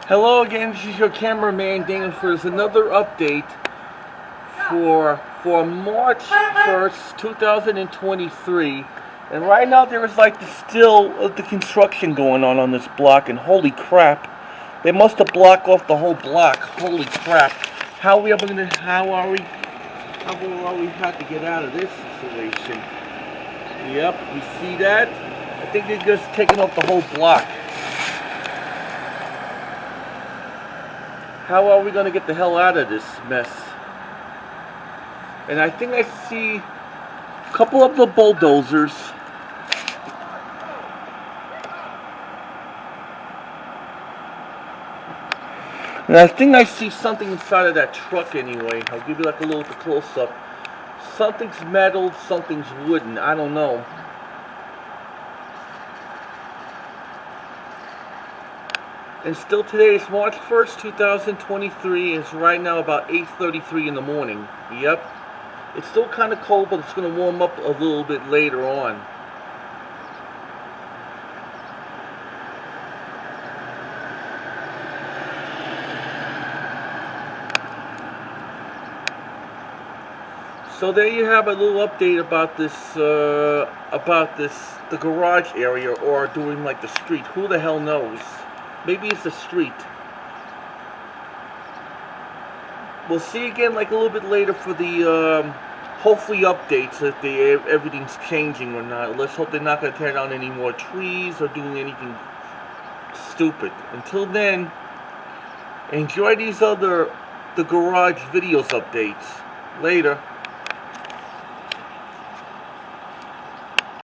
Hello again, this is your cameraman Dan for another update for March 1st, 2023. And right now there is like the construction going on this block, and holy crap, they must have blocked off the whole block. Holy crap. How are we have to get out of this situation? Yep, you see that? I think they're just taking off the whole block. How are we going to get the hell out of this mess? And I think I see a couple of the bulldozers. And I think I see something inside of that truck anyway. I'll give you like a little close-up. Something's metal, something's wooden. I don't know. And still today is March 1st, 2023, and it's right now about 8:33 in the morning. Yep. It's still kind of cold, but it's going to warm up a little bit later on. So there you have a little update about the garage area, or doing like the street. Who the hell knows? Maybe it's the street. We'll see again like a little bit later for the hopefully updates if everything's changing or not. Let's hope they're not going to tear down any more trees or doing anything stupid. Until then, enjoy the garage videos updates. Later.